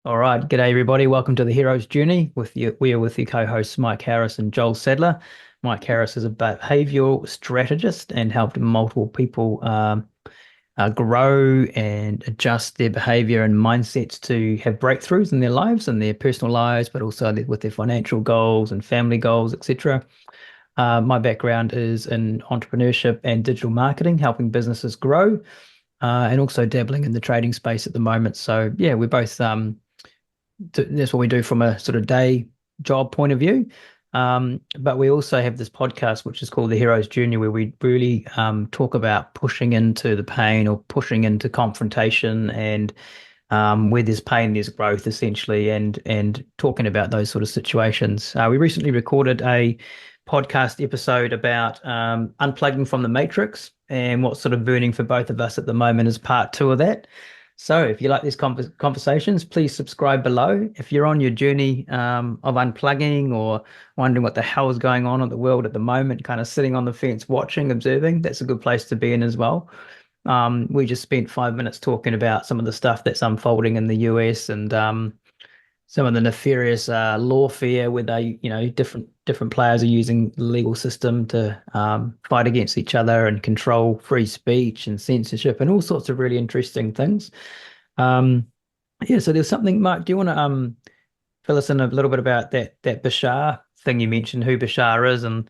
All right, g'day everybody. Welcome to the Hero's Journey. We are with your co-hosts Mike Harris and Joel Sadler. Mike Harris is a behavioral strategist and helped multiple people grow and adjust their behavior and mindsets to have breakthroughs in their lives and their personal lives, but also with their financial goals and family goals, etc. My background is in entrepreneurship and digital marketing, helping businesses grow, and also dabbling in the trading space at the moment. So yeah, we're both that's what we do from a sort of day job point of view. But we also have this podcast, which is called The Hero's Journey, where we really talk about pushing into the pain or pushing into confrontation, and where there's pain, there's growth, essentially, and talking about those sort of situations. We recently recorded a podcast episode about unplugging from the matrix, and what's sort of burning for both of us at the moment is part two of that. So if you like these conversations, please subscribe below. If you're on your journey of unplugging or wondering what the hell is going on in the world at the moment, kind of sitting on the fence, watching, observing, that's a good place to be in as well. We just spent 5 minutes talking about some of the stuff that's unfolding in the US, and some of the nefarious lawfare where they, different players are using the legal system to fight against each other and control free speech and censorship and all sorts of really interesting things. Um, yeah, so there's something, Mark, do you want to fill us in a little bit about that Bashar thing you mentioned, who Bashar is? And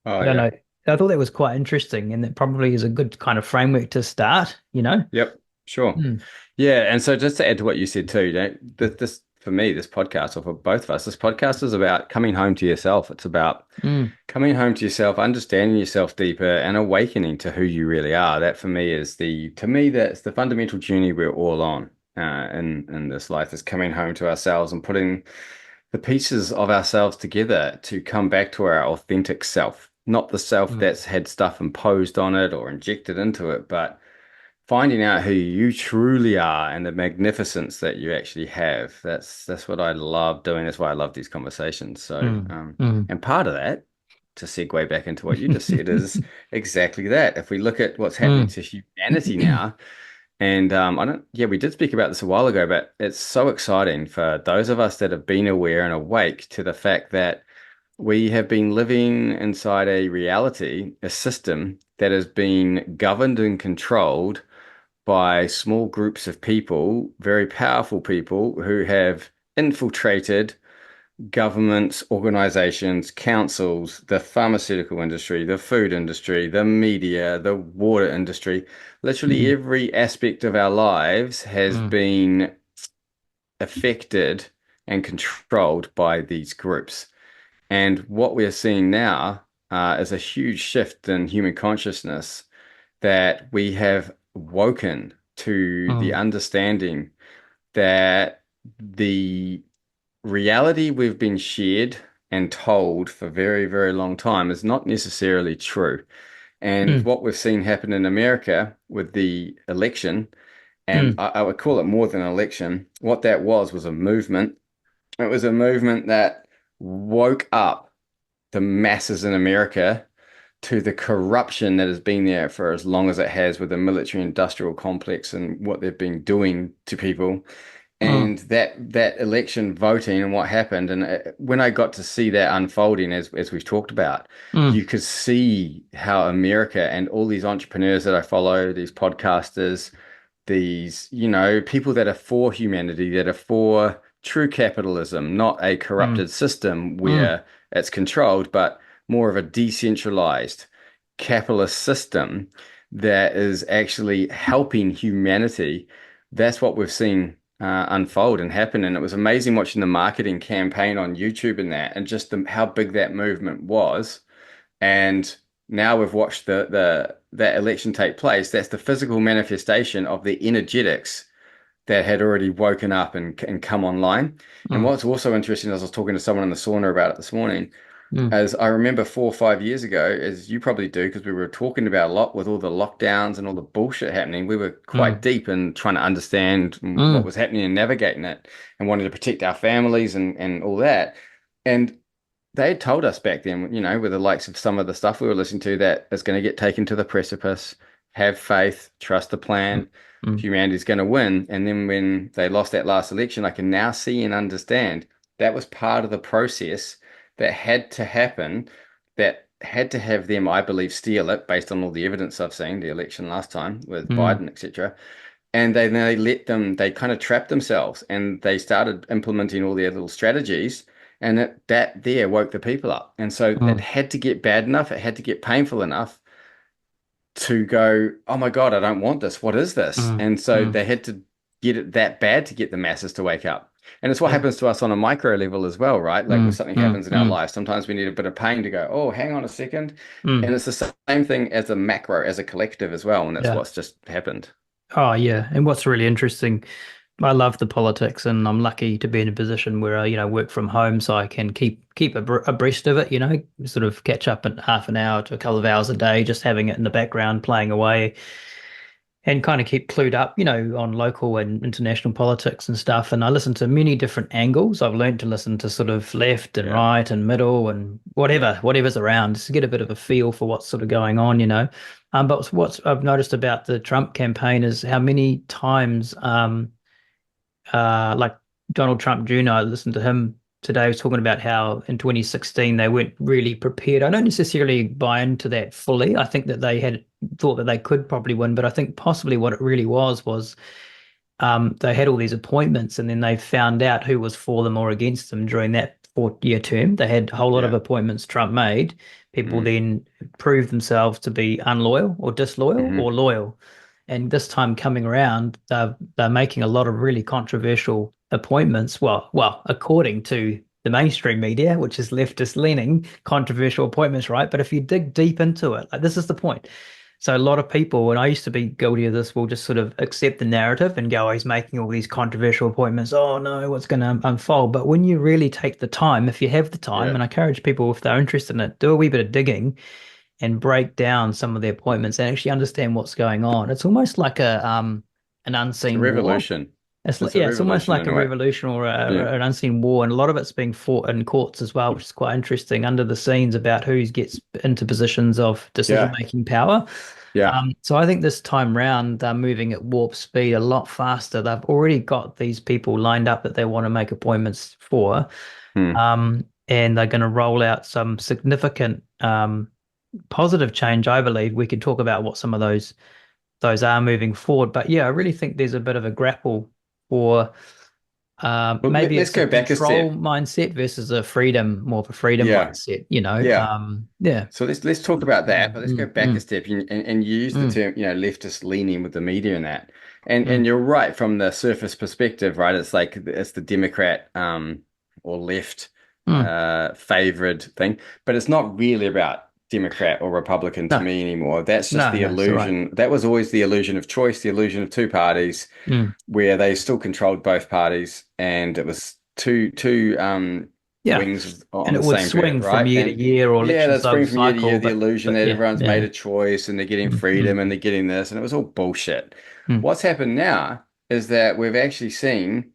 Oh, I don't yeah. know, I thought that was quite interesting, and that probably is a good kind of framework to start, you know? Yep. Sure. Mm, Yeah. And so just to add to what you said too, this for me, this podcast, or for both of us, this podcast is about coming home to yourself. It's about mm, coming home to yourself, understanding yourself deeper, and awakening to who you really are. That for me is to me, that's the fundamental journey we're all on in this life, is coming home to ourselves and putting the pieces of ourselves together to come back to our authentic self, not the self mm, that's had stuff imposed on it or injected into it, but finding out who you truly are and the magnificence that you actually have. That's what I love doing. That's why I love these conversations. So, mm, mm. and part of that, to segue back into what you just said, is exactly that. If we look at what's happening Mm. to humanity now, and I don't, yeah, we did speak about this a while ago, but it's so exciting for those of us that have been aware and awake to the fact that we have been living inside a reality, a system that has been governed and controlled by small groups of people, very powerful people who have infiltrated governments, organizations, councils, the pharmaceutical industry, the food industry, the media, the water industry. Literally Mm, every aspect of our lives has mm, been affected and controlled by these groups. And what we're seeing now is a huge shift in human consciousness, that we have woken to the mm, understanding that the reality we've been shared and told for very, very long time is not necessarily true. And mm, what we've seen happen in America with the election, and mm, I would call it more than an election, what that was a movement. It was a movement that woke up the masses in America to the corruption that has been there for as long as it has, with the military industrial complex and what they've been doing to people. mm, And that election voting and what happened, and when I got to see that unfolding, as we've talked about, mm, you could see how America and all these entrepreneurs that I follow, these podcasters, these, people that are for humanity, that are for true capitalism, not a mm, corrupted system mm, where it's controlled, but more of a decentralized capitalist system that is actually helping humanity. That's what we've seen unfold and happen. And it was amazing watching the marketing campaign on YouTube and that, and just how big that movement was. And now we've watched the that election take place. That's the physical manifestation of the energetics that had already woken up and come online. And mm, what's also interesting, as I was talking to someone in the sauna about it this morning, mm, as I remember 4 or 5 years ago, as you probably do, because we were talking about a lot with all the lockdowns and all the bullshit happening, we were quite mm, deep in trying to understand what mm, was happening and navigating it, and wanted to protect our families and all that. And they had told us back then, with the likes of some of the stuff we were listening to, that it's going to get taken to the precipice. have faith, trust the mm, plan, mm, humanity's going to win. And then when they lost that last election, I can now see and understand that was part of the process that had to happen, that had to have them, I believe, steal it based on all the evidence I've seen, the election last time with mm. Biden, etc. And they let them, they kind of trapped themselves and they started implementing all their little strategies. And that there woke the people up. And so it Mm, had to get bad enough, it had to get painful enough to go, oh my God, I don't want this. What is this? mm, And so mm. they had to get it that bad to get the masses to wake up. And it's what Yeah. happens to us on a micro level as well, right? Like when Mm, something mm, happens in our mm, life, sometimes we need a bit of pain to go, oh, hang on a second. mm. And it's the same thing as a macro, as a collective as well. And that's Yeah. what's just happened. Oh, yeah. And what's really interesting, I love the politics, and I'm lucky to be in a position where I, work from home, so I can keep abreast of it. Sort of catch up in half an hour to a couple of hours a day, just having it in the background, playing away, and kind of keep clued up, on local and international politics and stuff. And I listen to many different angles. I've learned to listen to sort of left and Yeah. right and middle and Yeah. whatever's around, just to get a bit of a feel for what's sort of going on. But what I've noticed about the Trump campaign is how many times, like Donald Trump Jr., I listened to him today, he was talking about how in 2016 they weren't really prepared. I don't necessarily buy into that fully. I think that they had thought that they could probably win, but I think possibly what it really was they had all these appointments, and then they found out who was for them or against them during that 4-year term. They had a whole lot of Yeah. appointments Trump made. People Mm. then proved themselves to be unloyal or disloyal Hmm. or loyal. And this time coming around, they're making a lot of really controversial appointments. Well, according to the mainstream media, which is leftist leaning, controversial appointments, right? But if you dig deep into it, like this is the point. So a lot of people, and I used to be guilty of this, will just sort of accept the narrative and go, oh, he's making all these controversial appointments. Oh no, what's going to unfold? But when you really take the time, if you have the time, Yeah. and I encourage people if they're interested in it, do a wee bit of digging and break down some of the appointments and actually understand what's going on. It's almost like an It's a unseen war. revolution. It's like, It's a yeah, it's almost revolution like in a a way. revolution or Yeah. an unseen war, and a lot of it's being fought in courts as well, which is quite interesting under the scenes about who gets into positions of Yeah. decision-making power. Yeah. So I think this time round they're moving at warp speed a lot faster. They've already got these people lined up that they want to make appointments for, Hmm. and they're going to roll out some significant positive change. I believe we could talk about what some of those are moving forward. But yeah, I really think there's a bit of a grapple for Well, maybe let's it's a go back a control step. mindset versus a freedom, more of a freedom Yeah. mindset. Yeah. Yeah. So let's talk about that, Mm, but let's go mm, back a mm, step and you use the mm, term, leftist leaning with the media and that. And mm, you're right from the surface perspective, right? It's like it's the Democrat or left mm. favored thing, but it's not really about Democrat or Republican to No, me anymore. That's just no, the no, it's all right. illusion. That was always the illusion of choice, the illusion of two parties Mm. where they still controlled both parties and it was two Yeah. wings on And the it would same bird, swing from right? year to And year or yeah, election that spring from year to year, cycle, the illusion but that yeah, everyone's made yeah. a choice and they're getting Mm, freedom and mm, they're getting this, and it was all bullshit. mm, What's happened now is that we've actually seen,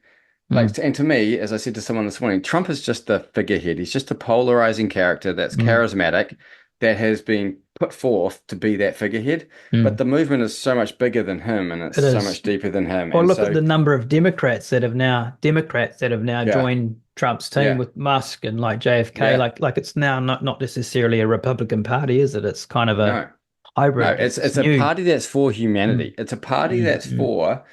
mm, and to me, as I said to someone this morning, Trump is just the figurehead. He's just a polarizing character that's mm, charismatic, that has been put forth to be that figurehead. But mm. the movement is so much bigger than him and it's It so is. much deeper than him. Or And look at so, the number of Democrats that have now yeah, joined Trump's team yeah, with Musk and like JFK. yeah. Like it's now not necessarily a Republican Party, is it? It's kind of a No. No, hybrid. it's It's a new. party that's for Mm, humanity. It's a party mm, that's mm, for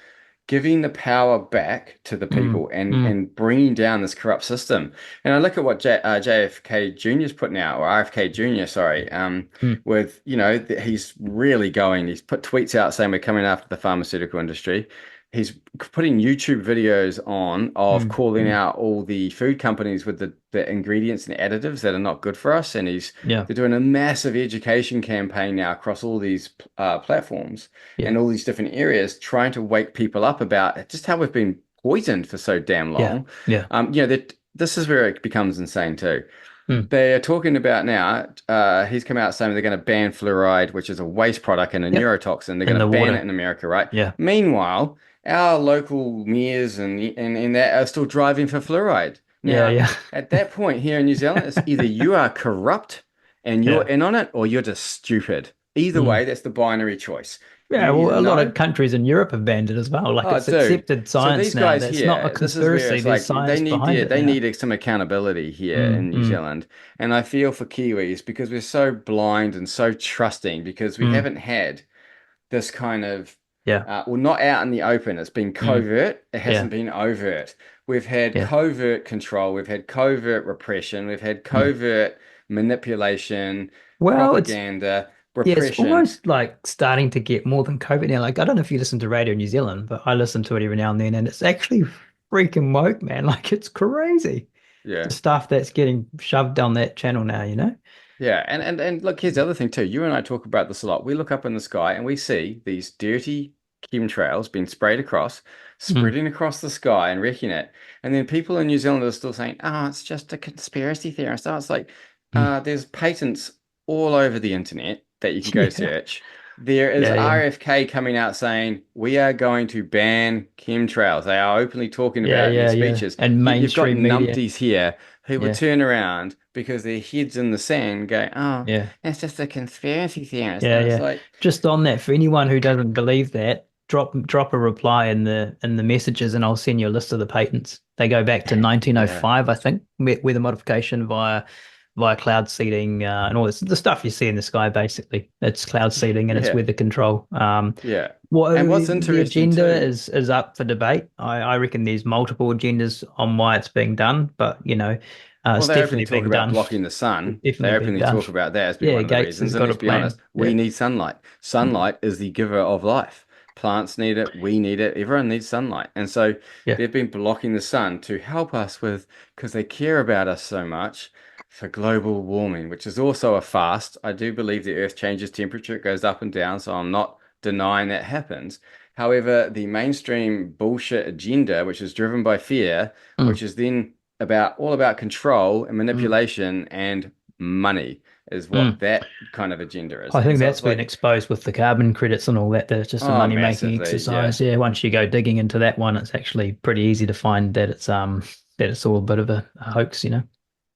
giving the power back to the mm, people and mm, bringing down this corrupt system. And I look at what JFK Jr. is putting out, or RFK Jr., sorry, mm. with, he's really going, he's put tweets out saying we're coming after the pharmaceutical industry. He's putting YouTube videos on of Mm, calling mm. out all the food companies with the ingredients and additives that are not good for us. And Yeah, they're doing a massive education campaign now across all these platforms yeah, and all these different areas, trying to wake people up about just how we've been poisoned for so damn yeah, long. yeah. That this is where it becomes insane too. Mm. They are talking about now, he's come out saying they're going to ban fluoride, which is a waste product and a Yep. neurotoxin. They're In going to the ban it water. in America, right? Yeah, Meanwhile, our local mayors and that are still driving for fluoride. yeah, Now, yeah, at that point here in New Zealand, it's either you are corrupt and you're yeah. in on it or you're just stupid. Either Mm. way, that's the binary choice. You Yeah, either well, a lot of know. countries in Europe have banned it as well. Like Oh, it's dude. accepted So science these now. guys That's not a here, this is where conspiracy. it's There's like science behind it they now. need some accountability here Mm, in New mm, Zealand. And I feel for Kiwis because we're so blind and so trusting because we mm. haven't had this kind of Yeah. well, not out in the open. It's been Mm, covert. It yeah. hasn't been overt. We've had Yeah. covert control. We've had covert repression. We've had Mm. covert manipulation, Well, propaganda, yeah, it's repression. almost like starting to get more than COVID now. Like I don't know if you listen to Radio New Zealand, but I listen to it every now and then, and it's actually freaking woke, man. Like it's crazy. The Yeah. stuff that's getting shoved down that channel now, you know? Yeah, and look, here's the other thing too. You and I talk about this a lot. We look up in the sky and we see these dirty chemtrails being sprayed across, Mm, spreading across the sky and wrecking it. And then people in New Zealand are still saying, "Oh, it's just a conspiracy theorist." Oh, it's like mm. there's patents all over the internet that you can go Yeah. search. There is Yeah, yeah. RFK coming out saying we are going to ban chemtrails. They are openly talking Yeah, about it in their yeah, yeah. speeches. And Yet you've got mainstream media. numpties here who would Yeah, turn around because their heads in the sand go, oh, yeah. it's just a conspiracy theorist. Yeah, And it's yeah. like, Just on that, for anyone who doesn't believe that, drop a reply in the messages, and I'll send you a list of the patents. They go back to yeah, 1905, I think, weather modification via cloud seeding and all this the stuff you see in the sky. Basically, it's cloud seeding and it's yeah, weather control. yeah. What And what's the interesting agenda too, is up for debate. I reckon there's multiple agendas on why it's being done, but well, it's they openly definitely talk being about done. blocking the It's sun. They definitely being openly done. talk about that as being Yeah, one of the Gates reasons. has And got a let's be plan. honest, we Yeah. need sunlight. Mm. Sunlight is the giver of life. Plants need it. We need it. Everyone needs sunlight. And so Yeah. they've been blocking the sun to help us with, because they care about us so much, for global warming, which is also a fast. I do believe the Earth changes temperature. It goes up and down. So I'm not denying that happens. However, the mainstream bullshit agenda, which is driven by fear, Mm, which is then about all about control and mm, manipulation and money is what mm. that kind of agenda is. I And think so that's it's been like, exposed with the carbon credits and all that. That's just a oh, money-making massively, yeah, exercise. Yeah, once you go digging into that one, it's actually pretty easy to find that it's all a bit of a hoax, you know.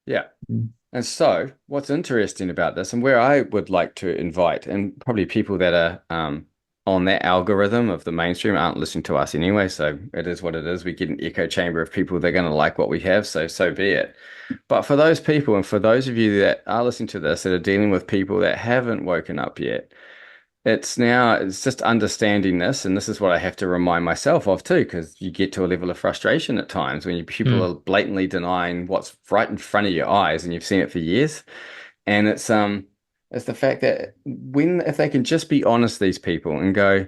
yeah. Mm, And so what's interesting about this and where I would like to invite, and probably people that are on that algorithm of the mainstream aren't listening to us anyway, so it is what it is. We get an echo chamber of people that are going to like what we have, so so be it. But for those people, and for those of you that are listening to this, that are dealing with people that haven't woken up yet, it's just understanding this, and this is what I have to remind myself of too, because you get to a level of frustration at times when people mm, are blatantly denying what's right in front of your eyes, and you've seen it for years. And it's the fact that when if they can just be honest, these people, and go,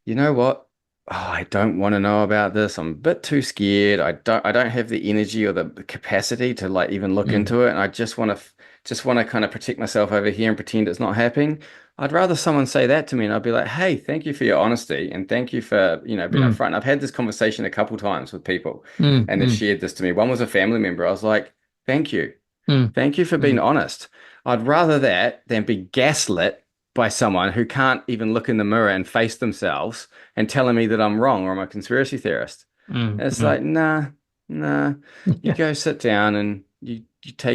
you know what? Oh, I don't want to know about this. I'm a bit too scared. I don't have the energy or the capacity to like even look mm, into it. And I just want to kind of protect myself over here and pretend it's not happening. I'd rather someone say that to me and I'd be like, hey, thank you for your honesty and thank you for, being mm, upfront. I've had this conversation a couple times with people mm, and they've mm, shared this to me. One was a family member. I was like, thank you. mm, Thank you for being mm, honest. I'd rather that than be gaslit by someone who can't even look in the mirror and face themselves and telling me that I'm wrong or I'm a conspiracy theorist. mm, It's mm. like, nah, nah. You Yeah. go sit down and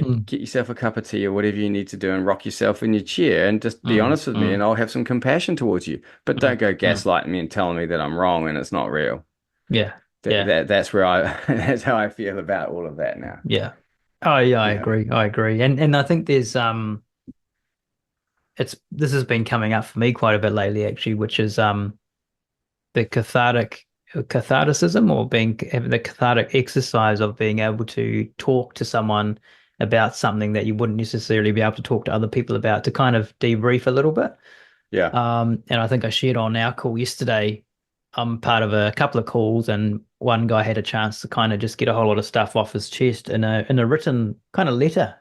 Mm, get yourself a cup of tea or whatever you need to do and rock yourself in your chair and just be mm, honest with me mm, and I'll have some compassion towards you. But mm, don't go mm. gaslighting me and telling me that I'm wrong and it's not real. Yeah. Yeah. That's where I that's how I feel about all of that now. Yeah. Oh yeah, I Yeah. agree. I agree. And I think there's it's this has been coming up for me quite a bit lately actually, which is the catharticism or being having the cathartic exercise of being able to talk to someone about something that you wouldn't necessarily be able to talk to other people about to kind of debrief a little bit. Yeah. And I think I shared on our call yesterday. I'm part of a couple of calls, and one guy had a chance to kind of just get a whole lot of stuff off his chest in a written kind of letter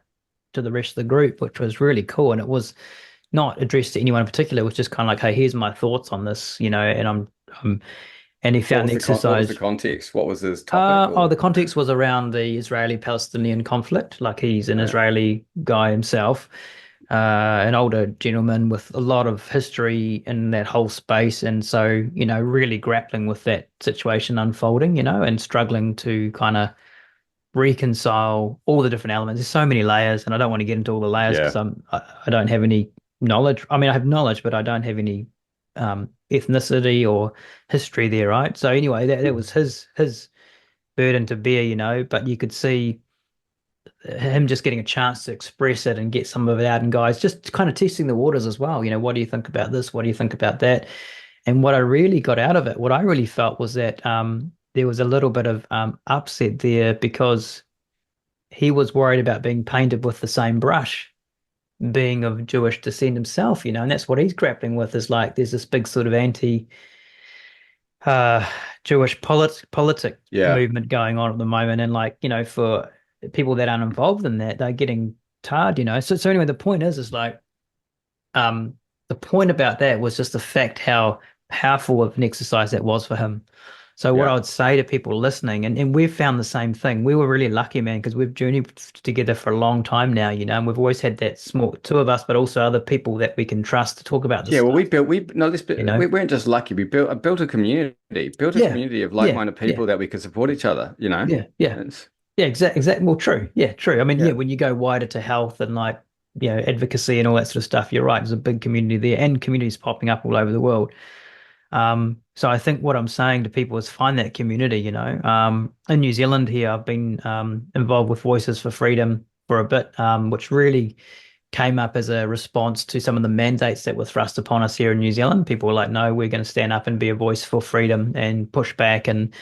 to the rest of the group, which was really cool. And it was not addressed to anyone in particular. It was just kind of like, hey, here's my thoughts on this, and I'm and he What found was the what was the exercise. context? What was his topic The or context was around the Israeli-Palestinian conflict. Like he's an yeah. Israeli guy himself, an older gentleman with a lot of history in that whole space, and so really grappling with that situation unfolding, and struggling to kind of reconcile all the different elements. There's so many layers, and I don't want to get into all the layers because Yeah. I don't have any. knowledge. I mean, I have knowledge, but I don't have any ethnicity or history there, right? So anyway, that Mm. was his burden to bear, but you could see him just getting a chance to express it and get some of it out, and guys just kind of testing the waters as well. What do you think about this? What do you think about that? And what I really got out of it, what I really felt was that there was a little bit of upset there because he was worried about being painted with the same brush, being of Jewish descent himself, and that's what he's grappling with is like there's this big sort of anti uh Jewish politic Yeah. movement going on at the moment. And like, for people that aren't involved in that, they're getting tarred. So anyway, the point is like um the point about that was just the fact how powerful of an exercise that was for him. So what I Yeah. would say to people listening, and we've found the same thing. We were really lucky, man, because we've journeyed together for a long time now, and we've always had that small two of us, but also other people that we can trust to talk about this Yeah, well, stuff, we no, this you bit, know? we weren't just lucky. We built a community, built a Yeah, community of yeah, like-minded yeah, people that we could support each other, yeah, yeah. It's Yeah, exactly. Well, true. Yeah, true. I mean, yeah, yeah. when you go wider to health and like, advocacy and all that sort of stuff, you're right. There's a big community there and communities popping up all over the world. So I think what I'm saying to people is find that community. In New Zealand here, I've been involved with Voices for Freedom for a bit, which really came up as a response to some of the mandates that were thrust upon us here in New Zealand. People were like, no, we're going to stand up and be a voice for freedom and push back. And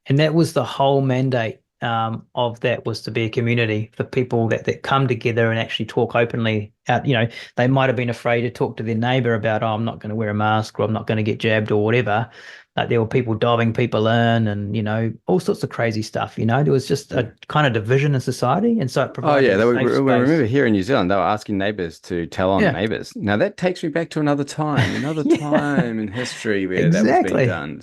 that was the whole mandate of that was to be a community for people that come together and actually talk openly out. They might have been afraid to talk to their neighbor about, oh, I'm not going to wear a mask or I'm not going to get jabbed or whatever. Like there were people diving people in and, all sorts of crazy stuff. There was just a kind of division in society. And so it Oh provided yeah, a safe I space. remember here in New Zealand, they were asking neighbors to tell on Yeah. neighbors. Now that takes me back to another Yeah, time in history where that was being exactly. done.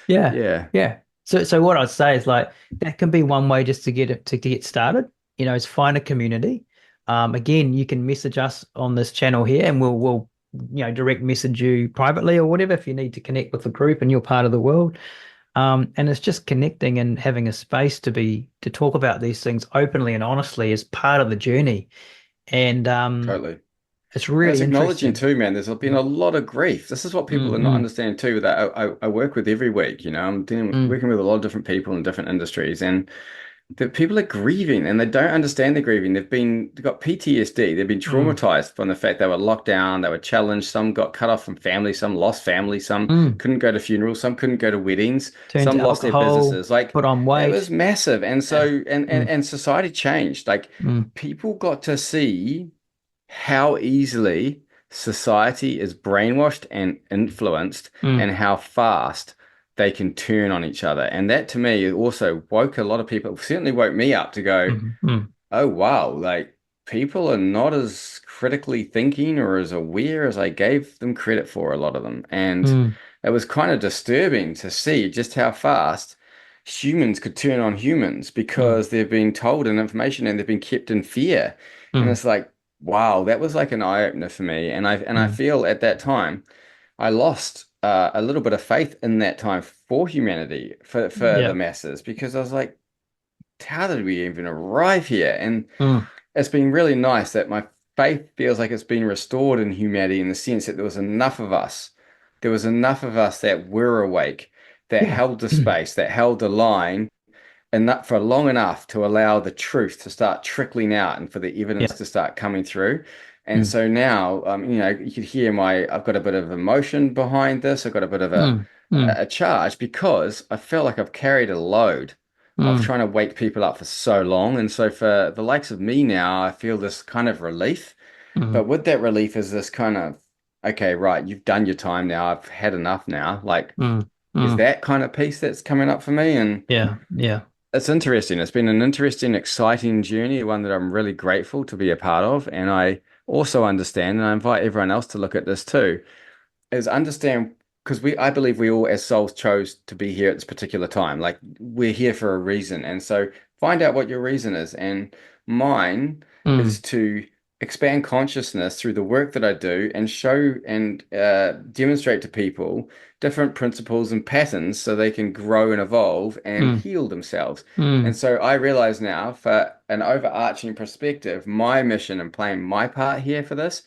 Yeah, Yeah, yeah. So what I'd say is like that can be one way just to get it to get started. Is find a community. Again, you can message us on this channel here, and we'll direct message you privately or whatever if you need to connect with the group and you're part of the world. And it's just connecting and having a space to talk about these things openly and honestly is part of the journey. And totally. it's And it's really acknowledging interesting. too, man, there's been a lot of grief. This is what people are not Mm, understanding too, that I work with every week. mm, Working with a lot of different people in different industries, and the people are grieving and they don't understand they're grieving. They've got PTSD. They've been mm, traumatized from the fact they were locked down, they were challenged. Some got cut off from family, some lost family, some mm. couldn't go to funerals, some couldn't go to weddings, Turn some to lost their alcohol, businesses. Like put on it was weight. massive. And Yeah. so Mm, and society changed. Like mm, people got to see how easily society is brainwashed and influenced mm, and how fast they can turn on each other. And that to me also woke a lot of people, certainly woke me up to go, mm, mm, oh wow, like people are not as critically thinking or as aware as I gave them credit for, a lot of them. And mm, it was kind of disturbing to see just how fast humans could turn on humans mm, because they've been told an information and they've been kept in fear. And mm, it's like, wow, that was like an eye opener for me. And I mm. feel at that time I lost a little bit of faith in that time for humanity, for the Yeah. masses, because I was like, how did we even arrive here? And Mm, it's been really nice that my faith feels like it's been restored in humanity in the sense that there was enough of us. There was enough of us that were awake, that yeah. held the space, that held the line, and that for long enough to allow the truth to start trickling out and for the evidence Yeah. to start coming through. And Mm, so now, you could hear I've got a bit of emotion behind this. I've got a bit of mm, mm, a charge because I feel like I've carried a load of mm, trying to wake people up for so long. And so for the likes of me now, I feel this kind of relief. mm, But with that relief is this kind of, okay, right, you've done your time now. I've had enough now. Like, mm, is mm. that kind of peace that's coming up for me? And Yeah. Yeah. it's interesting. It's been an interesting, exciting journey, one that I'm really grateful to be a part of. And I also understand, and I invite everyone else to look at this too, is understand because I believe we all as souls chose to be here at this particular time. Like we're here for a reason. And so find out what your reason is. And mine Mm, is to expand consciousness through the work that I do and show and demonstrate to people different principles and patterns so they can grow and evolve and mm, heal themselves. And mm, so I realize now, for an overarching perspective, my mission and playing my part here for this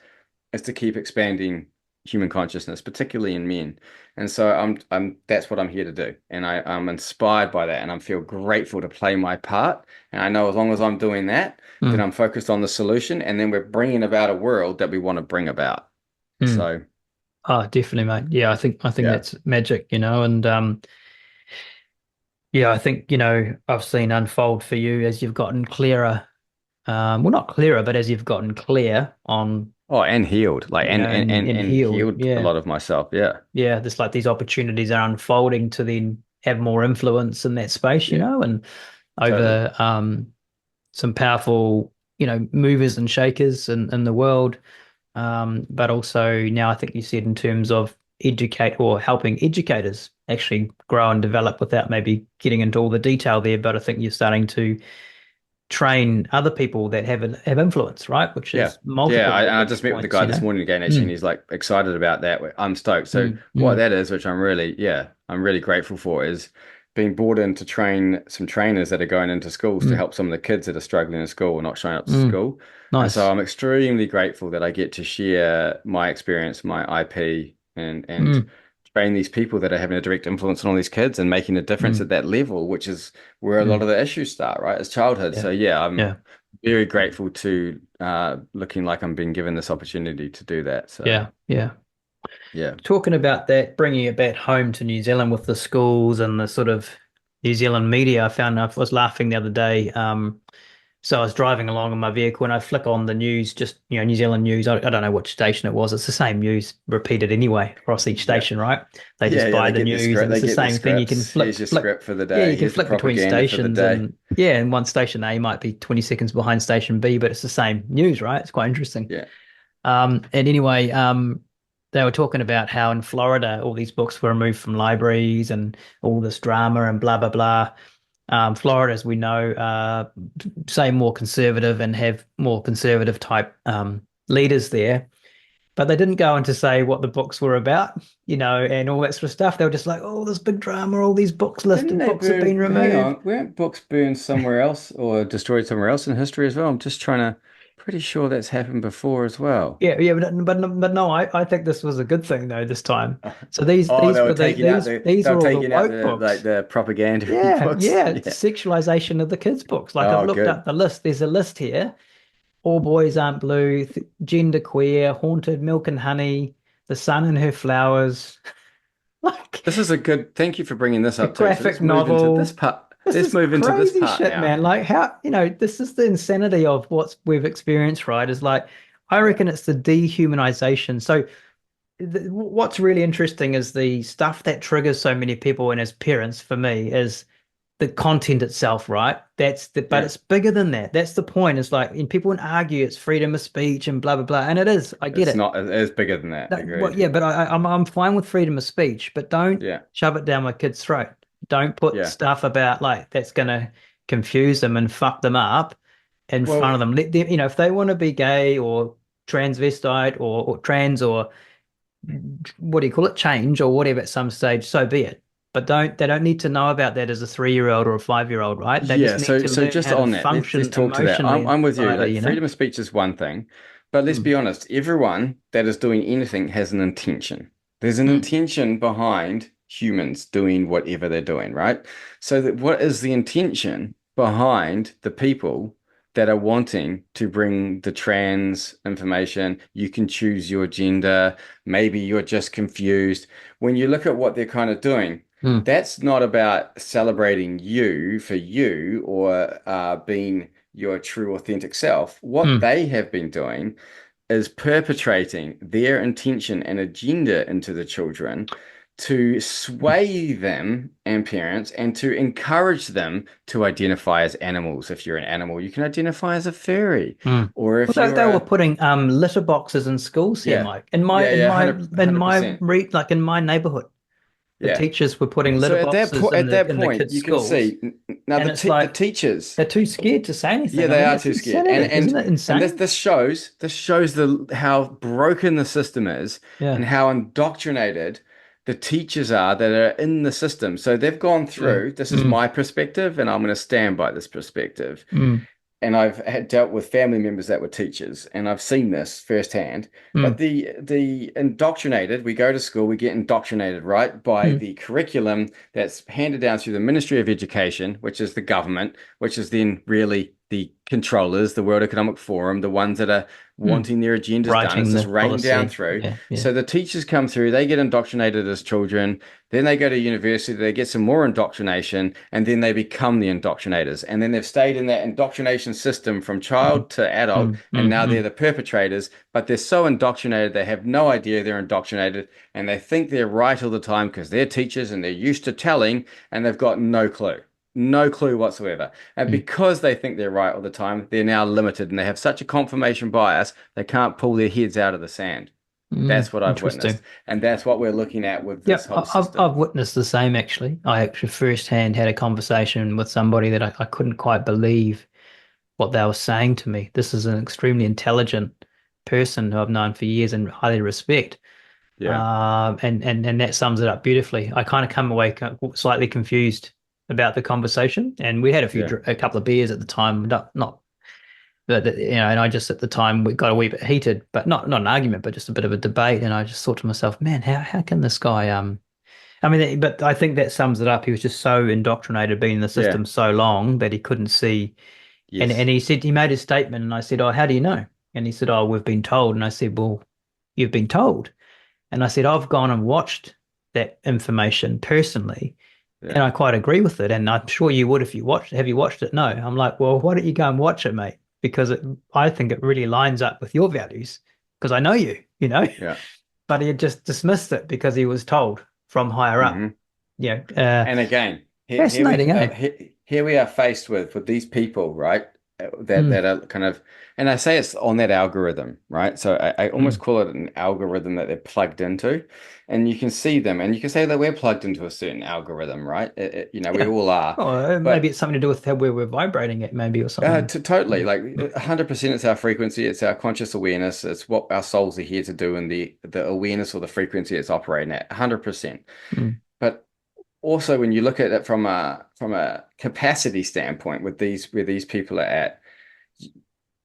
is to keep expanding human consciousness, particularly in men. And so I'm that's what I'm here to do. And I'm inspired by that and I feel grateful to play my part. And I know as long as I'm doing that, then Mm, I'm focused on the solution and then we're bringing about a world that we want to bring about. mm. So, Oh, definitely, mate. Yeah, I think yeah. that's magic, and yeah, I think, I've seen unfold for you as you've gotten clearer. Well, not clearer, but as you've gotten clear on, Oh, and healed, like and and healed. healed a Yeah. lot of myself. Yeah. Yeah, there's like these opportunities are unfolding to then have more influence in that space, Yeah, and totally. over some powerful, movers and shakers in the world. But also now I think you said in terms of educate or helping educators actually grow and develop without maybe getting into all the detail there. But I think you're starting to train other people that have influence, right? Which Yeah. is Yeah. multiple And I leverage just met with the points, guy this morning again, actually, and Mm, he's like excited about that. I'm stoked. So mm, what mm, that is, which I'm really grateful for, is being brought in to train some trainers that are going into schools to mm, help some of the kids that are struggling in school or not showing up to mm. school. And so Nice. I'm extremely grateful that I get to share my experience, my IP, and Mm, train these people that are having a direct influence on all these kids and making a difference mm, at that level, which is where a lot mm. of the issues start, right? As childhood. Yeah. So yeah, I'm Yeah. very grateful to looking like I'm being given this opportunity to do that. So Yeah. Yeah. yeah, Talking about that, bringing it back home to New Zealand with the schools and the sort of New Zealand media, I was laughing the other day. So I was driving along in my vehicle and I flick on the news, just, New Zealand news. I don't know which station it was. It's the same news repeated anyway across each yeah, station, right? They yeah, just yeah. buy They the get their news script. and They it's the get their same thing. You can scripts. Here's your script for the yeah, day. you can Here's the flick between propaganda for the stations day. and yeah, and one station A might be 20 seconds behind station B, but it's the same news, right? It's quite interesting. Yeah, And anyway, they were talking about how in Florida all these books were removed from libraries and all this drama and blah blah blah. Florida, as we know, say more conservative and have more conservative type leaders there. But they didn't go into say what the books were about, and all that sort of stuff. They were just like, oh, this big drama, all these books, didn't listed they books have been burn? Hang removed. on, weren't books burned somewhere else or destroyed somewhere else in history as well? I'm just trying to. Pretty sure that's happened before as well. Yeah, yeah, but no, I think this was a good thing though this time. So these Oh, these were these they were were all the taking out woke the like books. the propaganda Yeah, books. yeah, it's Yeah. sexualization of the kids' books. Like I've Oh, looked good. up the list. There's a list here. All Boys Aren't Blue, Gender Queer, Haunted, Milk and Honey, The Sun and Her Flowers. Like This is a good. Thank you for bringing this a up too. So graphic let's move into this novel. part. This Let's is move into this crazy part shit, now. man. Like how, this is the insanity of what we've experienced, right? Is like I Yeah. reckon it's the dehumanization. So what's really interesting is the stuff that triggers so many people and as parents for me is the content itself, right? But Yeah. it's bigger than that. That's the point. It's like, and people would argue it's freedom of speech and blah blah blah, and it is. I get It's it. not, it is bigger than that. Well, Agreed. yeah, but I'm fine with freedom of speech, but don't Yeah. shove it down my kid's throat. Don't put Yeah. stuff about like that's gonna confuse them and fuck them up in front of Well, them. Let them, if they want to be gay or transvestite or trans or what do you call it, change or whatever at some stage, so be it. But they don't need to know about that as a 3-year-old or a 5-year-old, right? They just yeah. need So, to so learn just how to on that, let's function talk to that. emotionally in I'm with you. society, Like freedom of speech is one thing, but let's Mm, be honest. Everyone that is doing anything has an intention. There's an mm, intention behind humans doing whatever they're doing, right? So that what is the intention behind the people that are wanting to bring the trans information? You can choose your gender. Maybe you're just confused. When you look at what they're kind of doing, mm, that's not about celebrating you for you or being your true authentic self. What mm, they have been doing is perpetrating their intention and agenda into the children to sway them and parents and to encourage them to identify as animals. If you're an animal, you can identify as a furry. mm. Or Well, if you're they were a, putting litter boxes in schools here, yeah, Mike. In my yeah, in yeah, my in my 100%. re like in my neighborhood, the Yeah. teachers were putting litter So at that boxes point, at that in the point, kids' you can schools, see now and it's the like teachers. they're too scared to say Yeah, anything. I they mean, are it's too scared. insanity, isn't it And this insane? this shows the how broken the system is and Yeah, how indoctrinated the teachers are that are in the system. So they've gone mm, through, this is mm, my perspective, and I'm going to stand by this perspective. mm, and I've had dealt with family members that were teachers, and I've seen this firsthand. But Mm, the indoctrinated, we go to school, we get indoctrinated, right, by mm, the curriculum that's handed down through the Ministry of Education, which is the government, which is then really the controllers, the World Economic Forum, the ones that are mm. wanting their agendas done. It's Writing just the rained down policy. through. Yeah, yeah. So the teachers come through, they get indoctrinated as children. Then they go to university, they get some more indoctrination, and then they become the indoctrinators. And then they've stayed in that indoctrination system from Mm, child to adult, mm, and mm, now they're mm, the perpetrators, but they're so indoctrinated, they have no idea they're indoctrinated, and they think they're right all the time because they're teachers and they're used to telling, and they've got no clue. No clue whatsoever. And mm, because they think they're right all the time, they're now limited and they have such a confirmation bias, they can't pull their heads out of the sand. mm. That's what I've witnessed. Interesting. And that's what we're looking at with Yeah, this whole I've system. witnessed the same actually. I actually firsthand had a conversation with somebody that I couldn't quite believe what they were saying to me. This is an extremely intelligent person who I've known for years and highly respect. Yeah. And that sums it up beautifully. I kind of come away slightly confused about the conversation, and we had Yeah. a couple of beers at the time, not but and I just at the time we got a wee bit heated, but not an argument, but just a bit of a debate. And I just thought to myself, man, how can this guy I mean, but I think that sums it up. He was just so indoctrinated, being in the Yeah. system so long that he couldn't see. And Yes. he made a statement, and I said, "Oh, how do you know?" And he said, "Oh, we've been told." And I said, "Well, you've been told." And I said, "I've gone and watched that information personally, Yeah. and I quite agree with it. And I'm sure you would if you watched. Have you watched it? No." I'm like, "Well, why don't you go and watch it, mate? Because I think it really lines up with your values. Because I know you, you know." Yeah. But he had just dismissed it because he was told from higher up. Hmm. You know, And again, fascinating, eh? here we are faced with these people, right? Mm, That are kind of, and I say it's on that algorithm, right? So I almost mm. call it an algorithm that they're plugged into, and you can see them, and you can say that we're plugged into a certain algorithm, right? We Yeah. all are, Oh, maybe but it's something to do with how where we're vibrating it, maybe, or something. totally, Mm, like mm, 100%, it's our frequency, it's our conscious awareness, it's what our souls are here to do, and the awareness or the frequency it's operating at, 100%. mm, But also when you look at it from a capacity standpoint with these where these people are at,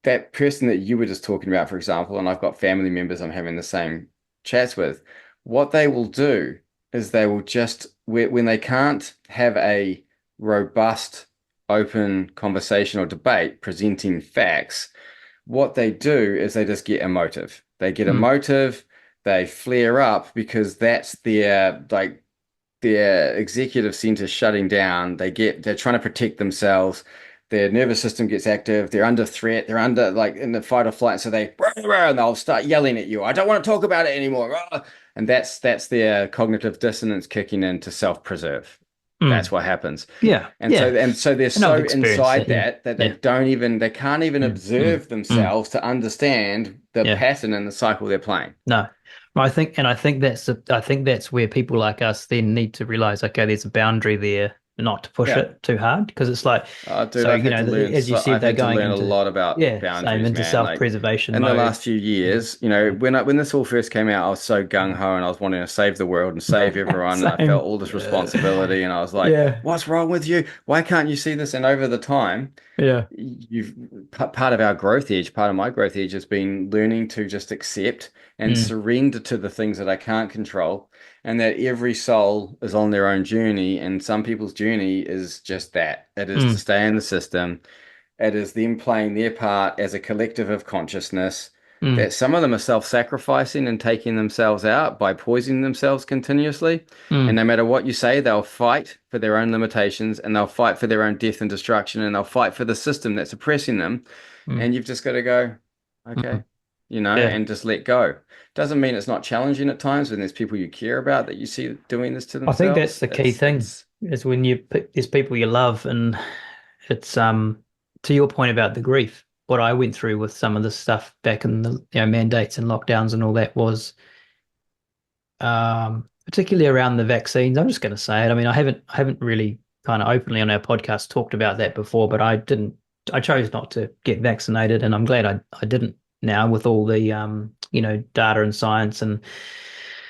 that person that you were just talking about, for example, and I've got family members I'm having the same chats with, what they will do is they will just when they can't have a robust open conversation or debate presenting facts, what they do is they just get emotive. They get mm, emotive, they flare up because that's their executive center shutting down. They're trying to protect themselves. Their nervous system gets active. They're under threat. They're under like in the fight or flight. So and they'll start yelling at you. I don't want to talk about it anymore. And that's their cognitive dissonance kicking in to self-preserve. mm. That's what happens. Yeah, And yeah. so they're And I've so experienced inside it. Yeah, that yeah. they can't even Mm, mm, observe mm. themselves to understand the Yeah. pattern and the cycle they're playing. No, I think I think that's where people like us then need to realize, okay, there's a boundary there, not to push Yeah. it too hard, because it's like, Oh, dude, so as you said, I've they're had to going learn a into, lot about yeah, same boundaries, into man. Like self-preservation in the mode. last few Yeah, years, yeah. when this all first came out, I was so gung ho and I was wanting to save the world and save everyone, and I felt Same. all this responsibility, and I was like, Yeah, "What's wrong with you? Why can't you see this?" And over the time, yeah. you've part of our growth edge, part of my growth edge has been learning to just accept and Mm, surrender to the things that I can't control, and that every soul is on their own journey, and some people's journey is just that. It is to mm, stay in the system. It is them playing their part as a collective of consciousness. mm, That some of them are self-sacrificing and taking themselves out by poisoning themselves continuously. And mm, no matter what you say, they'll fight for their own limitations, and they'll fight for their own death and destruction, and they'll fight for the system that's oppressing them. mm, And you've just got to go, okay, mm. Yeah. and just let go. Doesn't mean it's not challenging at times when there's people you care about that you see doing this to I think that's themselves. the key thing It's is when you pick there's people you love, and it's to your point about the grief. What I went through with some of the stuff back in the mandates and lockdowns and all that was particularly around the vaccines. I'm just going to say it. I mean, I haven't really kind of openly on our podcast talked about that before, but I chose not to get vaccinated, and I'm glad I didn't now with all the data and science and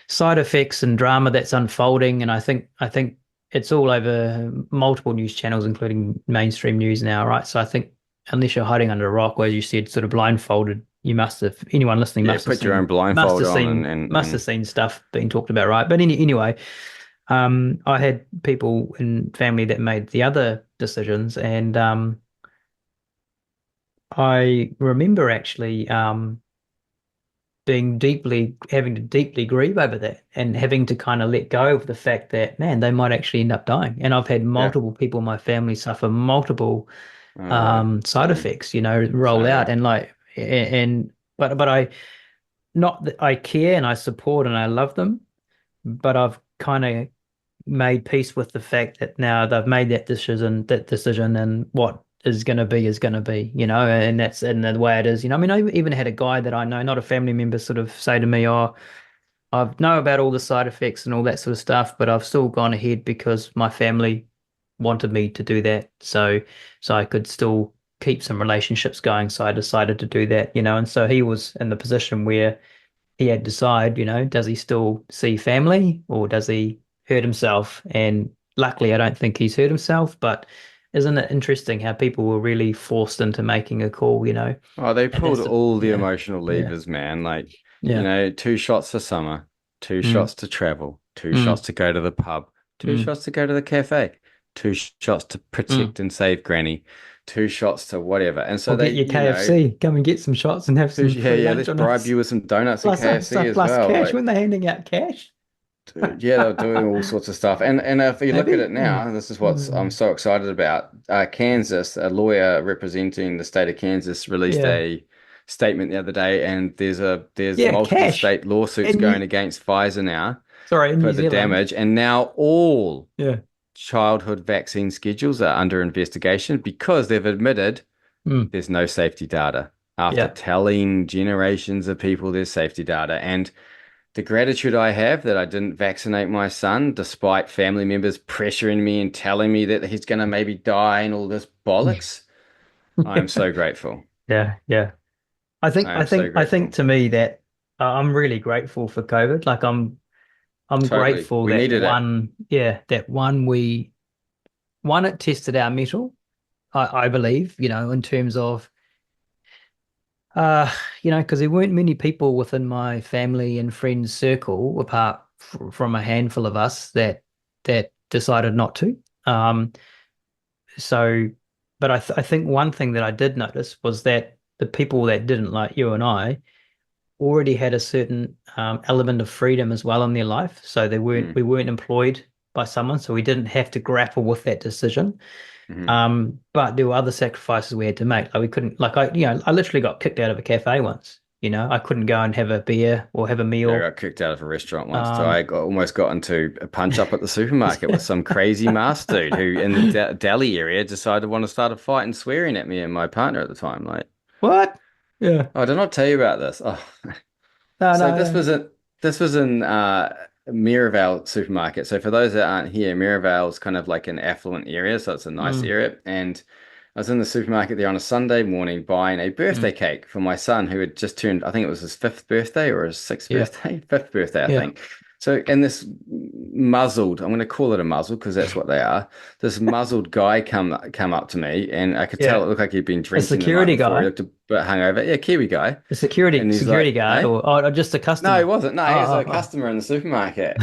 side effects and drama that's unfolding. And I think it's all over multiple news channels, including mainstream news now, right? So I think unless you're hiding under a rock, or as you said, sort of blindfolded, you must have, anyone listening Yeah, put your own blindfold on must have seen stuff being talked about, right? But anyway, I had people in family that made the other decisions, and I remember actually being deeply having to deeply grieve over that and having to kind of let go of the fact that, man, they might actually end up dying. And I've had yeah. multiple people in my family suffer multiple Oh, side same, effects, roll same. out, and like and but I, not that I care and I support and I love them, but I've kind of made peace with the fact that now they've made that decision, and what is going to be, and that's and the way it is. I mean, I even had a guy that I know, not a family member, sort of say to me, "Oh, I know about all the side effects and all that sort of stuff, but I've still gone ahead because my family wanted me to do that, so I could still keep some relationships going. So I decided to do that, and so he was in the position where he had to decide, does he still see family or does he hurt himself? And luckily, I don't think he's hurt himself, but isn't it interesting how people were really forced into making a call, Oh, they and pulled that's all the yeah, emotional yeah, levers, man. Like, yeah, 2 shots for summer, two mm, shots to travel, two shots mm, to go to the pub, two mm, shots to go to the cafe, shots to mm. protect and save Granny, 2 shots to whatever. And so Or they, get your KFC, come and get some shots and have some yeah, free yeah, lunch let's on bribe us. you with some donuts and Plus, KFC as plus well. cash Like, when they're handing out cash. dude, yeah, they're doing all sorts of stuff. And if you look at Maybe. it now, and this is what I'm Mm. so excited about. Kansas, a lawyer representing the state of Kansas, released Yeah. a statement the other day, and there's Yeah, multiple cash. state lawsuits And going you, against Pfizer now sorry, in for New the Zealand. damage, and now all Yeah. childhood vaccine schedules are under investigation because they've admitted Mm. there's no safety data after Yeah. telling generations of people there's safety data. And the gratitude I have that I didn't vaccinate my son, despite family members pressuring me and telling me that he's going to maybe die and all this bollocks. I am so grateful. Yeah, yeah. I think I I am so think I think grateful. to me that I'm really grateful for COVID. Like I'm Totally. grateful We that needed it. one it tested our mettle, I believe, in terms of because there weren't many people within my family and friends circle apart from a handful of us that decided not to. Um, so but I think one thing that I did notice was that the people that didn't, like you and I, already had a certain element of freedom as well in their life. So Mm, we weren't employed by someone, so we didn't have to grapple with that decision. hmm But there were other sacrifices we had to make. Like we couldn't, like I literally got kicked out of a cafe once. I couldn't go and have a beer or have a Yeah, I meal. got kicked out of a restaurant once too. Um, Almost got into a punch up at the supermarket with some crazy masked dude who, in the deli area, decided to want to start a fight and swearing at me and my partner at the time. Like, what? Yeah. oh, did I not tell you about this? Oh, No, so no. this was in Mirabelle supermarket. So for those that aren't here, Mirabelle's kind of like an affluent area, so it's a nice Mm, area. And I was in the supermarket there on a Sunday morning buying a birthday mm, cake for my son who had just turned, I think it was his fifth birthday or his sixth yeah. birthday, fifth birthday, I Yeah. think. So in this muzzled, I'm going to call it a muzzle because that's what they are. This muzzled guy come up to me, and I could tell Yeah. it looked like he'd been A drinking the night security before. He guy. looked a bit hungover. Yeah, Kiwi guy. A security And he's security like, guard, eh? or just a No, he customer. wasn't. No, Oh, he was a oh, customer in the supermarket.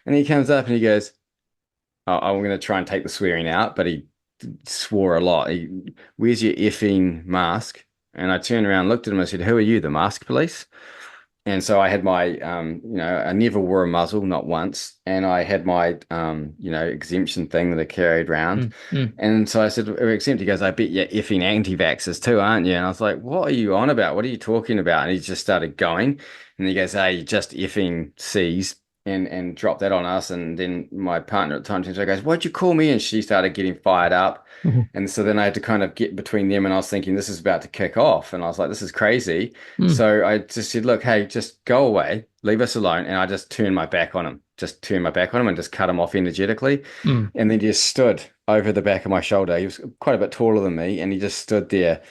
And he comes up and he goes, oh, I'm going to try and take the swearing out, but he swore a lot. Where's your effing mask? And I turned around, looked at him, and said, who are you, the mask police? And so I had my, I never wore a muzzle, not once. And I had my, exemption thing that I carried around. mm, mm, And so I said, we're exempt. He goes, I bet you're effing anti-vaxxers too, aren't you? And I was like, what are you on about? What are you talking about? And he just started going. And he goes, hey, you just effing C's. And dropped that on us. And then my partner at the time goes, what'd you call me? And she started getting fired up. mm, And so then I had to kind of get between them, and I was thinking this is about to kick off. And I was like, this is crazy. mm, So I just said, look, hey, just go away, leave us alone. And I just turned my back on him, just turned my back on him and just cut him off energetically. mm, And then he just stood over the back of my shoulder. He was quite a bit taller than me, and he just stood there.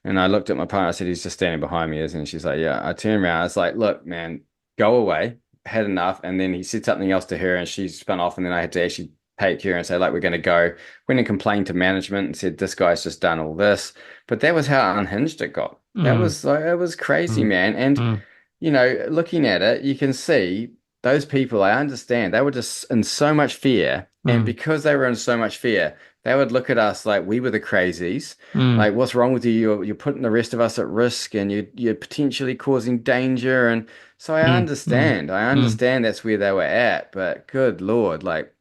And I looked at my partner, I said, he's just standing behind me, isn't he? She's like, yeah. I turned around, I was like, look, man, go away. Had enough. And then he said something else to her, and she spun off, and then I had to actually here and say, like, we're going to go, went and complained to management and said, this guy's just done all this. But that was how unhinged it got. That Mm, was like, it was crazy, mm, man. And, mm, looking at it, you can see those people, I understand, they were just in so much fear. And mm, because they were in so much fear, they would look at us like we were the crazies. mm, Like, what's wrong with you? You're putting the rest of us at risk and you're potentially causing danger. And so I mm, mm, understand. I mm. understand that's where they were at. But good Lord, like,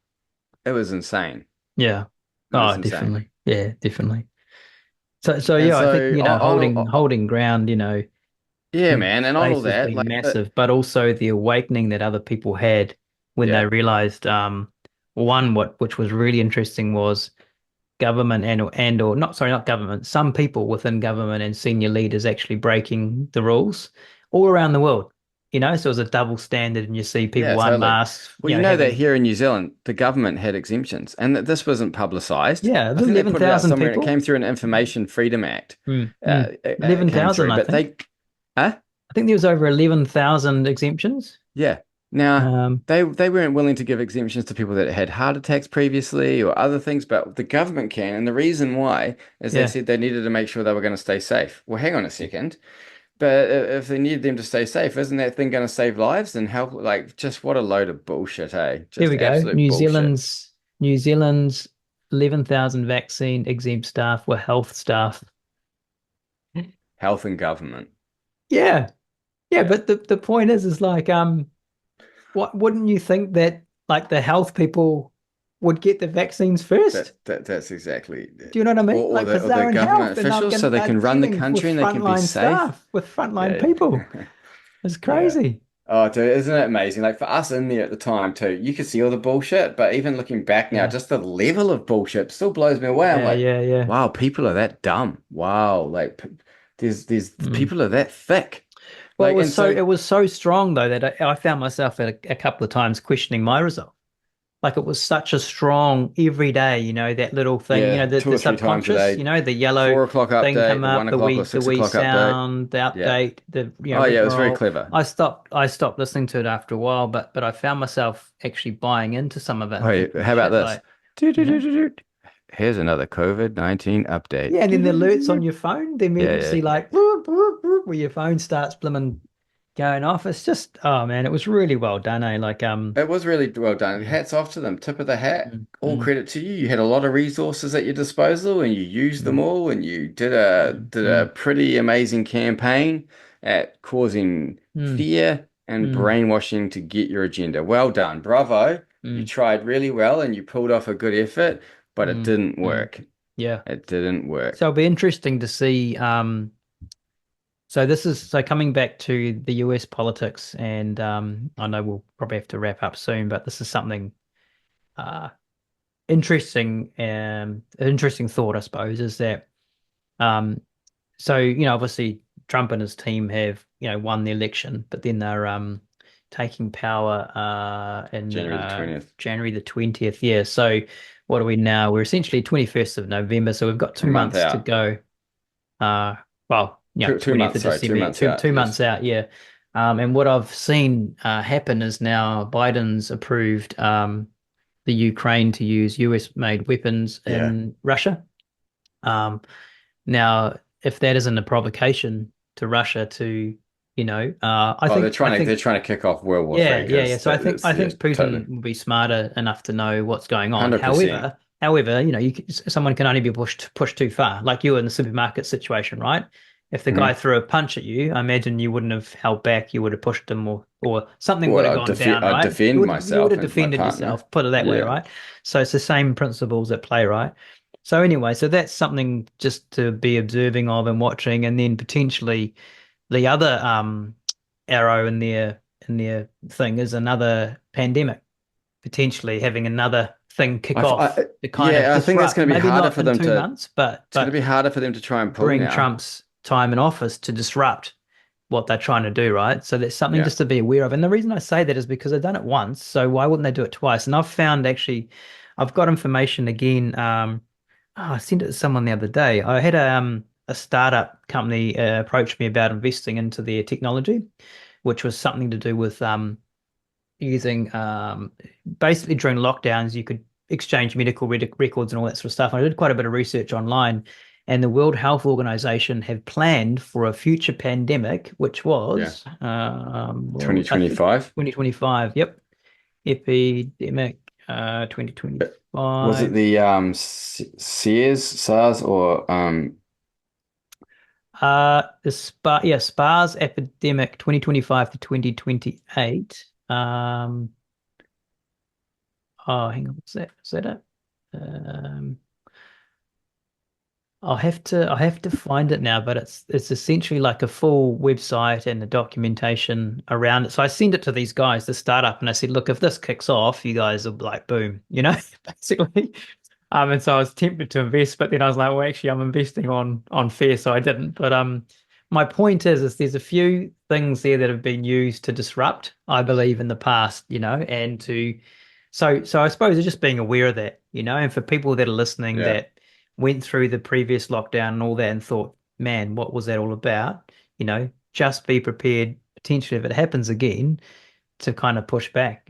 it was insane. Yeah. It was Oh, insane. definitely. Yeah, definitely. So And yeah, I think, so holding ground, yeah, in man. that And on all space has that, been like, massive, but also the awakening that other people had when they yeah, realized, one, which was really interesting was government or not, sorry, not government, some people within government and senior leaders actually breaking the rules all around the world. So it was a double standard, and you see yeah, people totally. unmasked, Well, you know that having, here in New Zealand, the government had exemptions and that this wasn't publicized. yeah, I think they put it out 11,000 somewhere and it people. came through an Information Freedom Act. Mm, Uh, mm. it came 11,000, through, I but think. huh? I think there was over 11,000 exemptions. Yeah. Now, Um, they weren't willing to give exemptions to people that had heart attacks previously or other things, but the government can. And the reason why is they yeah. said they needed to make sure they were going to stay safe. Well, hang on a second. But if they needed them to stay safe, isn't that thing going to save lives and help? Like, just what a load of bullshit, hey? Here Just we go. absolute bullshit. New Zealand's 11,000 vaccine exempt staff were health staff. Health and government. Yeah. Yeah, Yeah. but the point is like, what wouldn't you think that like the health people would get the vaccines first? That's exactly Do you know what I mean? or Like, because the they're in government health and officials so they they're can run the dealing with country and they can be frontline safe. staff, with frontline Yeah. people. It's Yeah. crazy. Oh, dude, isn't it amazing? Like for us in there at the time too, you could see all the bullshit, but even looking back now, Yeah. just the level of bullshit still blows me away. I'm Yeah, like, yeah, yeah. wow, people are that dumb. Wow, like there's Mm. people are that thick. Well, Like, and so it was so strong though that I found myself at a couple of times questioning my result. Like it was such a strong every day, that little thing, yeah, two the or three times a subconscious, day, the yellow 4 o'clock thing update, come the up, 1 o'clock or the 6 o'clock update. sound, the Yeah. update, the Oh yeah, it was very rigmarole. clever. I stopped listening to it after a while, but I found myself actually buying into some of it and Wait, thinking, how about shit, this? like, you know. Doo-doo-doo-doo-doo. Here's another COVID-19 update. Yeah, and then the alerts on Doo-doo-doo-doo-doo. your phone, the Yeah, emergency yeah. like whoop, whoop, whoop, where your phone starts blimming going off. It's just, oh man, it was really well done, eh? Like, It was really well done. mm, Hats off to them. Tip of the hat. mm, All mm, credit to you. You had a lot of resources at your disposal and you used them mm, all and you mm, did a mm, pretty amazing campaign at causing mm, fear and mm, brainwashing to get your agenda. Well done. Bravo. You mm, tried really well and you pulled off a good effort, but it mm, didn't mm. work. Yeah. It didn't So work. it'll be interesting to see. So coming back to the US politics, and I know we'll probably have to wrap up soon, but this is something uh, interesting. Interesting thought, I suppose, is that um, so obviously Trump and his team have won the election, but then they're taking power in January the 20th. January the 20th. Yeah. So what are we now? We're essentially 21st of November, so we've got A two month months to out. go. Well, yeah, 2 months, 20th of sorry, two December, months out. two months Yes. out, yeah. And what I've seen happen is now Biden's approved the Ukraine to use US made weapons Yeah. in Russia. Um, Now, if that isn't a provocation to Russia to, Oh, I they're think, trying to kick off World War yeah, Three yeah, yeah. because So that's I yeah, think totally Putin will be smarter enough to know what's going on. 100%. However, someone can only be pushed too far. Like you in the supermarket situation, right? If the guy Hmm. threw a punch at you, I imagine you wouldn't have held back. You would have pushed him, or something would Well, have gone down, I'd right? defend You would myself have and my defended partner. yourself. Put it that way, Yeah. right? So it's the same principles at play, right? So anyway, so that's something just to be observing of and watching, and then potentially the other arrow in their thing is another pandemic, potentially having another thing kick off to kind of Yeah, I think that's disrupt, going to be maybe harder not for in them two to. months, but It's going to be harder for them to try and pull during now. Trump's time in office to disrupt what they're trying to do, right? So that's something Yeah. just to be aware of. And the reason I say that is because they've done it once, so why wouldn't they do it twice? And I've found actually, I've got information again. I sent it to someone the other day. I had a startup company approach me about investing into their technology, which was something to do with using basically during lockdowns, you could exchange medical records and all that sort of stuff. And I did quite a bit of research online, and the World Health Organization have planned for a future pandemic, which Yeah. was, well, I think 2025. 2025. Yep, epidemic, Was it 2025. the SARS or SPARS epidemic 2025 to 2028. Oh, hang on, is that it? Um, I'll have to find it now, but it's essentially like a full website and the documentation around it. So I send it to these guys, the startup, and I said, look, if this kicks off, you guys are like, boom, basically. And so I was tempted to invest, but then I was like, well, actually, I'm investing on fair, so I didn't. But my point is there's a few things there that have been used to disrupt, I believe, in the past, and so I suppose it's just being aware of that, and for people that are listening yeah. that went through the previous lockdown and all that and thought, man, what was that all about? Just be prepared potentially if it happens again to kind of push back,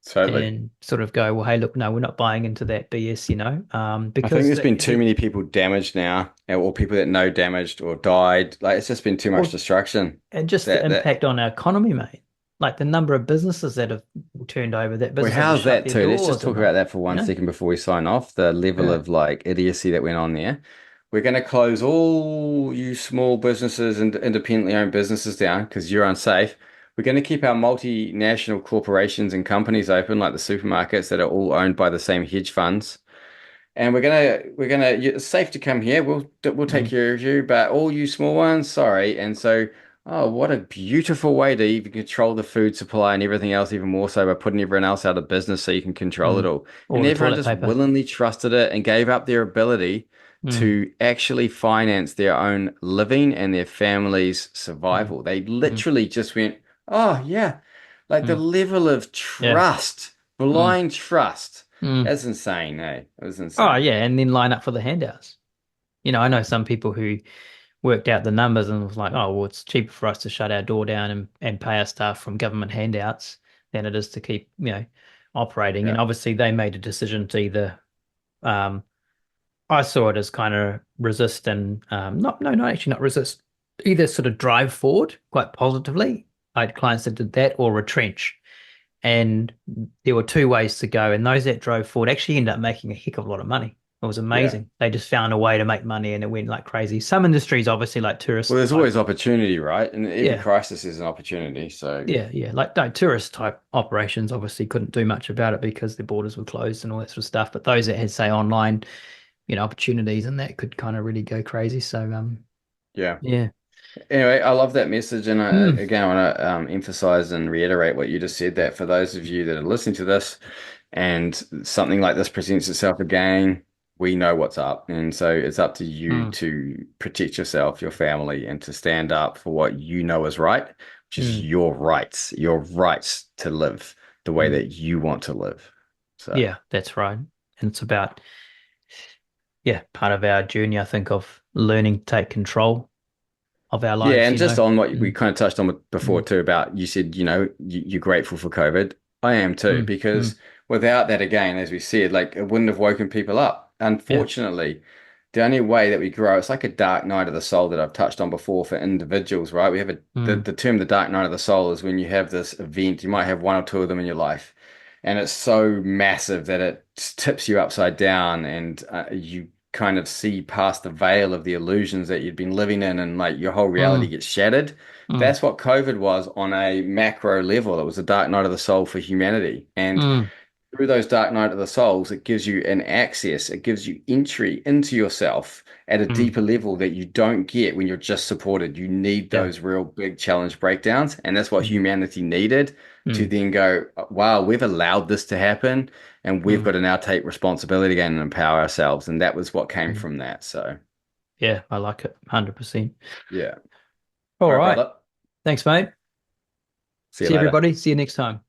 Totally. and sort of go, well, hey, look, no, we're not buying into that BS, I think because there's been too many people damaged now, or people that know damaged or died. Like it's just been too much well, destruction. and just the That impact on our economy, mate. Like the number of businesses that have turned over, that Well, business had to how's shut that their too? Let's just doors talk and about that for one you know, second before we sign off. The level yeah. of like idiocy that went on there. We're going to close all you small businesses and independently owned businesses down because you're unsafe. We're going to keep our multinational corporations and companies open, like the supermarkets that are all owned by the same hedge funds. And it's safe to come here. We'll take Mm, care of you, but all you small ones, sorry. And so, oh, what a beautiful way to even control the food supply and everything else, even more so by putting everyone else out of business so you can control it mm. all. All And the everyone toilet just paper. willingly trusted it and gave up their ability Mm, to actually finance their own living and their family's mm, survival. They mm, literally just went, oh yeah, like the mm. level of Yeah. trust, Mm, blind trust. mm. That's insane, eh? It was Oh, insane. yeah, and then line up for the handouts. I know some people who worked out the numbers and was like, oh, well, it's cheaper for us to shut our door down and pay our staff from government handouts than it is to keep, operating. And Yeah. obviously they made a decision to either, um, I saw it as kind of resist and, not, no, not actually not resist, either sort of drive forward quite positively. I had clients that did that or retrench. And there were two ways to go. And those that drove forward actually ended up making a heck of a lot of money. It was Yeah. amazing. They just found a way to make money and it went like crazy. Some industries, obviously, like Well, tourist there's type. always opportunity, right? And every Yeah. crisis is an opportunity. So, Yeah. Yeah. Like no, tourist type operations obviously couldn't do much about it because the borders were closed and all that sort of stuff. But those that had, say, online, opportunities and that could kind of really go crazy. So, yeah. yeah. Anyway, I love that message. And Mm, again, I want to emphasize and reiterate what you just said that for those of you that are listening to this and something like this presents itself again, we know what's up. And so it's up to you mm, to protect yourself, your family, and to stand up for what you know is right, which is mm, your rights to live the way mm. that you want to live. So. Yeah, that's right. And it's about, yeah, part of our journey, I think, of learning to take control of our Yeah, lives, and just on what we Mm, kind of touched on before mm, too about you said, you're grateful for COVID. I am too, mm, mm. because without that, again, as we said, like it wouldn't have woken people up. Yeah. Unfortunately, the only way that we grow, it's like a dark night of the soul that I've touched on before for individuals, right? We have Mm, the term the dark night of the soul is when you have this event, you might have one or two of them in your life, and it's so massive that it tips you upside down and you kind of see past the veil of the illusions that you'd been living in and like your whole reality mm, gets shattered. mm, That's what COVID was on a macro level. It was a dark night of the soul for humanity. And mm, through those dark night of the souls, it gives you an access, it gives you entry into yourself at a mm. deeper level that you don't get when you're just supported. You need Yeah. those real big challenge breakdowns. And that's what Mm, humanity needed to mm, then go, wow, we've allowed this to happen and we've mm, got to now take responsibility again and empower ourselves. And that was what came mm. from that. So, Yeah, I like it. 100%. yeah. All All right, right. brother. Thanks, mate. See you See later. everybody. See you next time.